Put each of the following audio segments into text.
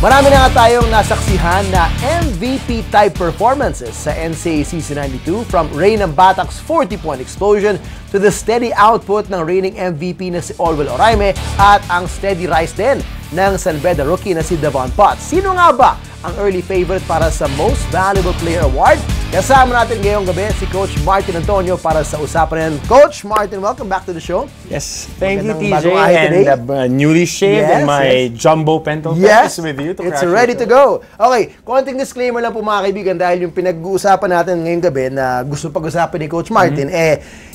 Marami na nga tayong nasaksihan na MVP-type performances sa NCAA Season 92, from Rain ng Batac's 40-point explosion to the steady output ng reigning MVP na si Olwell Oraime at ang steady rise din ng San Beda rookie na si Devon Potts. Sino nga ba ang early favorite para sa Most Valuable Player Award? Kasama natin ngayong gabi si Coach Martin Antonio para sa usapan yan. Coach Martin, welcome back to the show. Yes, thank you, TJ, and newly shaved and my jumbo pentel is with you. It's ready to go. Okay, konting disclaimer lang po mga kaibigan, dahil yung pinag-uusapan natin ngayong gabi na gusto pag-usapan ni Coach Martin,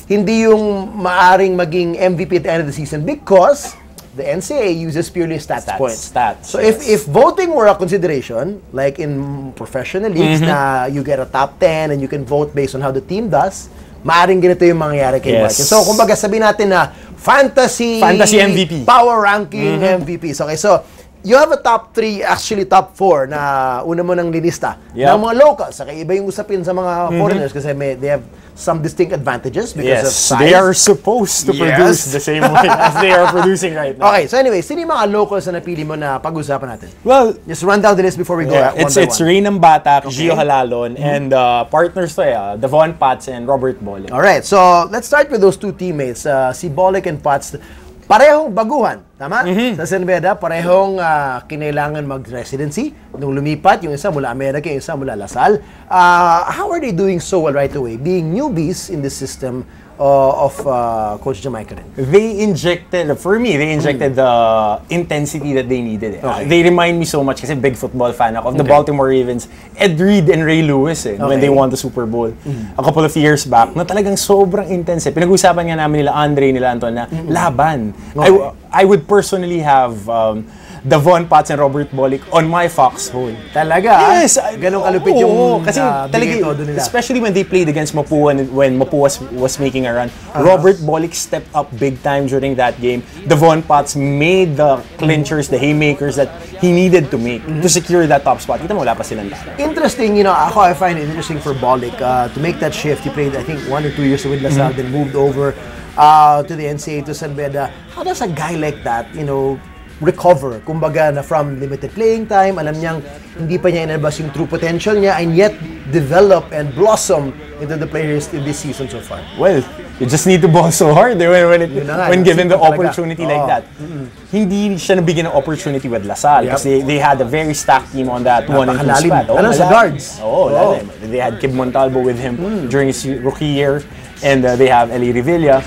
hindi yung maaring maging MVP at the end of the season because the NCAA uses purely stats points. So if voting were a consideration, like in professional leagues na you get a top 10 and you can vote based on how the team does, maaring ganito yung mangyayari kay Martin. So kumbaga sabihin natin na fantasy MVP, power ranking MVPs. Okay, so you have a top 3, actually top 4 na una mo nang linista ng mga locals. Okay, iba yung usapin sa mga foreigners kasi they have some distinct advantages because of size. They are supposed to produce the same way as they are producing right now. Okay, so anyway, sino yung mga locals na napili mo na pag-usapan natin? Well, just run down the list before we go one by one. It's Rain ng Batac, Gio Halalon, and partners to Devon Potts and Robert Bolek. Alright, so let's start with those two teammates. Si Bolek and Potts, parehong baguhan, tama? Sa San Beda, parehong kinailangan mag-residency. Nung lumipat, yung isa mula America, yung isa mula Lasal. How are they doing so well right away, being newbies in the system of Coach Jamaica rin? They injected, for me, the intensity that they needed. They remind me so much, kasi big football fan ako, of the Baltimore Ravens, Ed Reed and Ray Lewis when they won the Super Bowl a couple of years back, na talagang sobrang intense. Pinag-usapan nga namin nila Andre, nila Anton, na laban. I would personally have Devon Potts and Robert Bolek on my foxhole. Talaga? Yes! Ganun kalupit yung kasi talaga, especially when they played against Mapua when Mapua was making a run. Robert Bolek stepped up big time during that game. Devon Potts made the clinchers, the haymakers that he needed to make to secure that top spot. Kita mo, wala pa silang laban. Interesting, ako, I find it interesting for Bolek to make that shift. He played, I think, 1 or 2 years with LaSalle, then moved over to the NCAA, to San Beda. How does a guy like that, recover, kumbaga, na from limited playing time, alam niyang hindi pa niya inalabas yung true potential niya, and yet develop and blossom into the players in this season so far? Well, you just need to ball so hard when given the opportunity like that. Hindi siya nabigyan ng opportunity with LaSalle kasi they had a very stacked team on that 1 and 2 spot. Sa guards. They had Kib Montalvo with him during his rookie year, and they have Eli Revilla,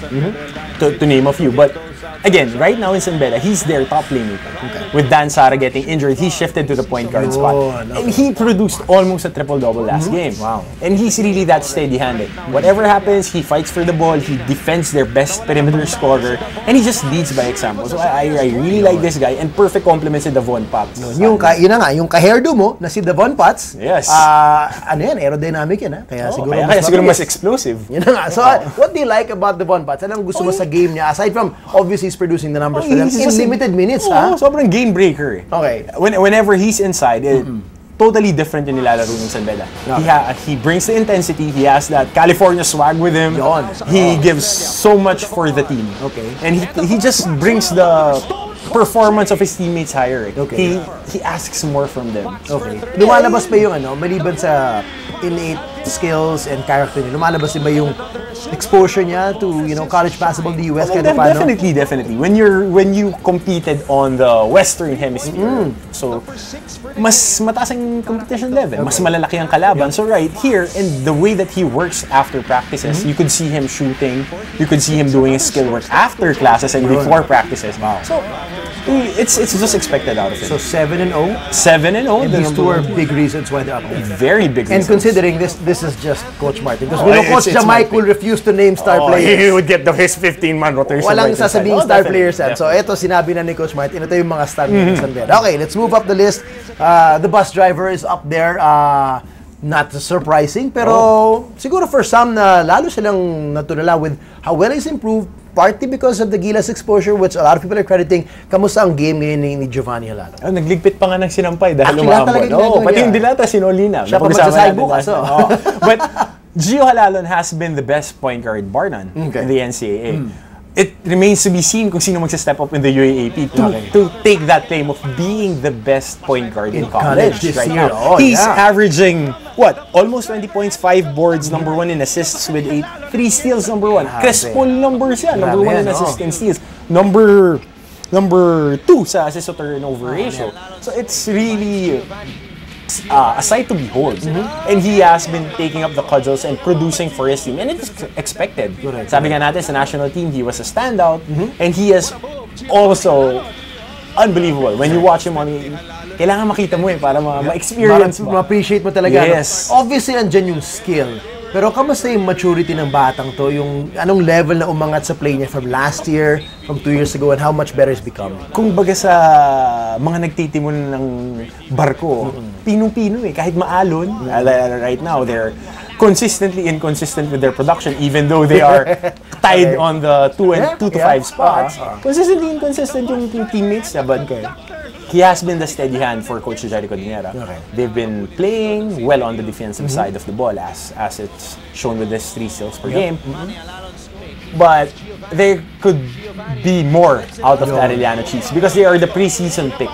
to name a few. But again, right now in San Beda, he's their top playmaker. With Dan Sara getting injured, he shifted to the point guard spot. And he produced almost a triple-double last game. Wow. And he's really that steady-handed. Whatever happens, he fights for the ball, he defends their best perimeter scorer, and he just leads by example. So I really like this guy, and perfect compliments to Devon Potts. Yun na nga, yung ka-hairdo mo na si Devon Potts, yes. Aerodynamic yan, kaya siguro mas explosive. Yun na nga. So what do you like about Devon Potts? Anong gusto mo sa game niya, aside from obviously he's producing the numbers for them in limited minutes? Sobrang game breaker. Okay. Whenever he's inside, totally different yung nilalaro ng San Beda. He brings the intensity. He has that California swag with him. He gives so much for the team. And he just brings the performance of his teammates higher. He asks more from them. Lumalabas pa yung maliban sa innate skills and character niya, lumalabas ba yung exposure niya to college basketball in the US? Definitely. When you competed on the Western Hemisphere, so mas mataas ang competition level, mas malalaki ang kalaban. So right here, and the way that he works after practices, you could see him shooting, you could see him doing his skill work after classes and before practices. So it's just expected out of him. So 7-0. 7-0. And these two are big reasons why they're up there. Very big reasons. And considering this is just Coach Martin, because we know Coach Jamaica will refuse to name star players. He would get his 15-man rotation. Walang sasabing star players yan. So ito, sinabi na ni Coach Martin, ito yung mga star players ng Beda. Okay, let's move up the list. The bus driver is up there. Not surprising, pero siguro for some na lalo silang natulala with how well he's improved, partly because of the Gilas exposure, which a lot of people are crediting. Kamusta ang game ngayon ni Giovanni Halalo? Nagligpit pa nga ng sinampay dahil lumabot. Pati yung dilata, sinolina. Siya pa magsasay bukas. But Gio Halalon has been the best point guard, bar none, in the NCAA. it remains to be seen kung sino magsa-step up in the UAAP to take that claim of being the best point guard in college this right year. now. He's averaging, almost 20 points, 5 boards, number 1 in assists with 3 steals, number 1. Crispo numbers yan, number 1 in assists and steals. Number 2 sa assist to turnover ratio. So it's really a sight to behold. And he has been taking up the cudgels and producing for his team. And it is expected. Sabi nga natin, sa national team, he was a standout. And he is also unbelievable. When you watch him kailangan makita mo para ma-experience mo. Ma-appreciate mo talaga. Yes. Obviously, nandyan yung skill. Pero kamusta yung maturity ng batang to? Yung anong level na umangat sa play niya from last year, from 2 years ago, and how much better he's become? Kung baga sa mga nagtitimon ng barko, pinong-pino Kahit maalon, right now, they're consistently inconsistent with their production, even though they are tied on the 2 to 5 spots. Consistently inconsistent yung teammates niya, but he has been the steady hand for Coach Jericho Dinera. They've been playing well on the defensive side of the ball, as it's shown with this 3 steals per game. But there could be more out of the Arellano Chiefs because they are the preseason pick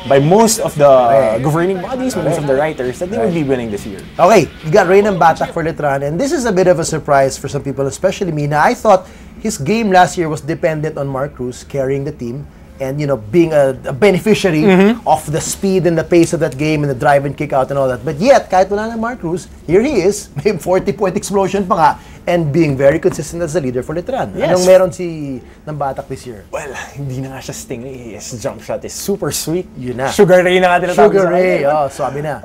by most of the governing bodies, most of the writers, that they will be winning this year. Okay, you got Reynang Batak for Letran, and this is a bit of a surprise for some people, especially me. Now, I thought his game last year was dependent on Mark Cruz carrying the team. And, being a beneficiary of the speed and the pace of that game and the drive and kick out and all that. But yet, kahit wala na Mark Cruz, here he is, may 40-point explosion pa nga, and being very consistent as a leader for Letran. Yes. Anong meron si ng Batak this year? Well, hindi na nga siya stingy. His jump shot is super sweet. Yun na. Sugar Ray na nga tinatawag Sugar Ray, sabi na.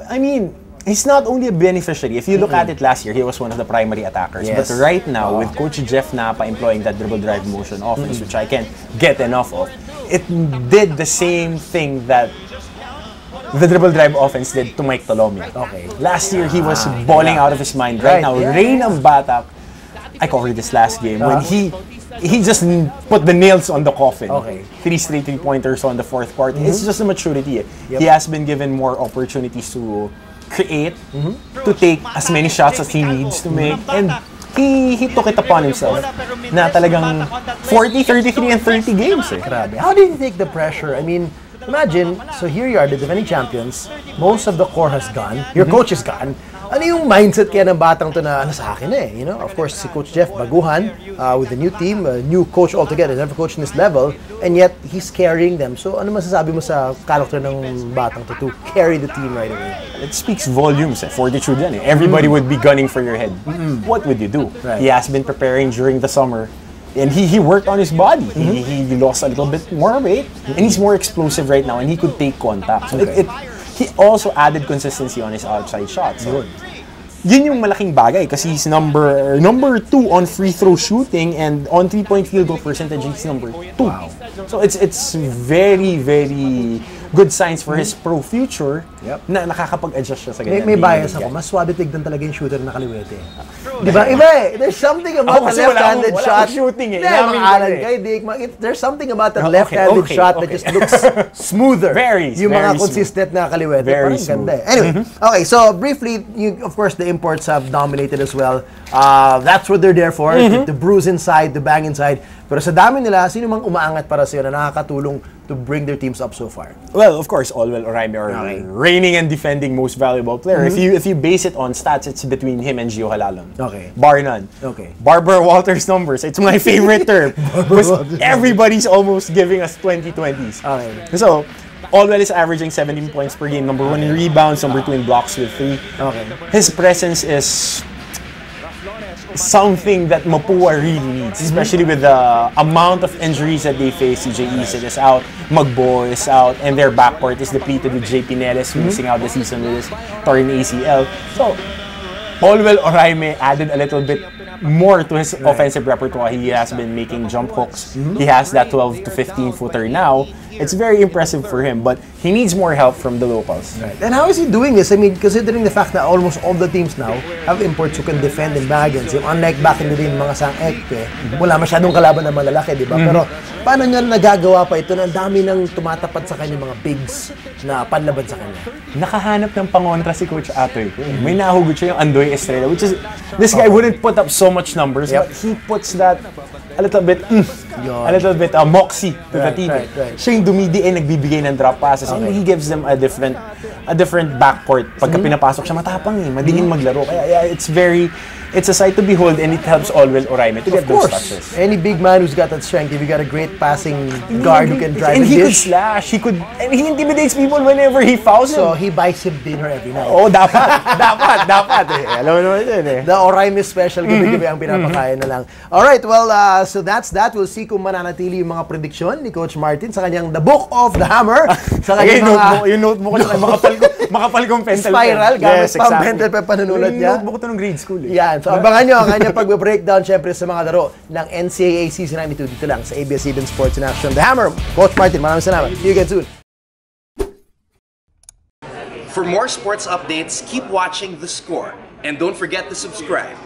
I mean, he's not only a beneficiary. If you look at it last year, he was one of the primary attackers. Yes. But right now, with Coach Jeff Napa employing that dribble drive motion offense, which I can't get enough of, it did the same thing that the dribble drive offense did to Mike Tolomia. Last year, he was balling out of his mind. Right now, Reynang Batak, I covered this last game, when he just put the nails on the coffin. 3 straight 3-pointers on the 4th quarter. It's just a maturity. He has been given more opportunities to create, to take as many shots as he needs to make, and he took it upon himself na talagang 40, 33, and 30 games. Grabe. How did he take the pressure? I mean, imagine, so here you are, the defending champions, most of the core has gone, your coach is gone. Ano yung mindset kaya ng batang to na sa akin Of course, si Coach Jeff baguhan with the new team, a new coach altogether, never coached in this level, and yet he's carrying them. So ano masasabi mo sa character ng batang to carry the team right away? It speaks volumes. Fortitude yan. Everybody would be gunning for your head. What would you do? He has been preparing during the summer. And he worked on his body. He lost a little bit more weight, and he's more explosive right now, and he could take contact. So he also added consistency on his outside shots. So, yun yung malaking bagay kasi he's number 2 on free throw shooting, and on 3-point field goal percentage he's number 2. So it's very, very good signs for his pro future na nakakapag-adjust siya sa ganyan. May bias ako. Mas swabe tignan talaga yung shooter na kaliwete. Diba? Iba There's something about the left-handed shot. Shooting There's something about the left-handed shot that just looks smoother. Yung mga consistent na kaliwete. Parang ganda Anyway, okay, so briefly, of course, the imports have dominated as well. That's what they're there for. To bruise inside, to bang inside. Pero sa dami nila, sino mang umaangat para sa'yo na nakakatulong to bring their teams up so far? Well, of course, Olwell Oraime are reigning and defending most valuable player. If you base it on stats, it's between him and Gio Halalon. Bar none. Barbara Walters numbers, it's my favorite term. Everybody's almost giving us 20-20s. So, Olwell is averaging 17 points per game, number 1 in rebounds, number 2 in blocks with 3. His presence is something that Mapua really needs, especially with the amount of injuries that they face. CJ Isid is out, Magbo is out, and their backcourt is depleted with JP Neles missing out the season with his torn ACL. So, Olwell Oraime added a little bit more to his offensive repertoire. He has been making jump hooks. He has that 12 to 15 footer now, It's very impressive for him, but he needs more help from the locals. Right. And how is he doing this? I mean, considering the fact that almost all the teams now have imports who can defend and bang against him. Unlike back in the day, mga sang-ekpe, wala masyadong kalaban na malalaki, di ba? Pero paano niya nagagawa pa ito na ang dami nang tumatapat sa kanya mga bigs na panlaban sa kanya? Nakahanap ng pangontra si Coach Atoy. May nahugot siya yung Andoy Estrella, which is, this guy wouldn't put up so much numbers, but he puts that a little bit moxie to the team. Right. Siya yung dumidiin, nagbibigay ng drop passes, and he gives them a different backcourt. Pagka pinapasok siya, matapang madiin maglaro. Kaya it's a sight to behold, and it helps Olwell Oraime to get those touches. Any big man who's got that strength, if you got a great passing guard who can drive and he dish. could slash, and he intimidates people whenever he fouls So him. he buys him dinner every night. Oh, dapat eh. Alam mo naman yun eh. The Oraime special, gabi-gabi ang pinapakain na lang. Alright, well, so that's that. We'll see kung mananatili yung mga prediction ni Coach Martin sa kanyang The Book of the Hammer. Sa kanyang yung notebook ko, makapal kong pencil spiral, gamit yes, pang pencil pen panunulat niya. Yung notebook ko to nung grade school eh. Yan. So, abangan nyo ang kanyang pag-breakdown syempre sa mga laro ng NCAA Season 92 dito lang sa ABS-CBN Sports in Action. The Hammer, Coach Martin, maraming salamat. See you again soon. For more sports updates, keep watching The Score. And don't forget to subscribe.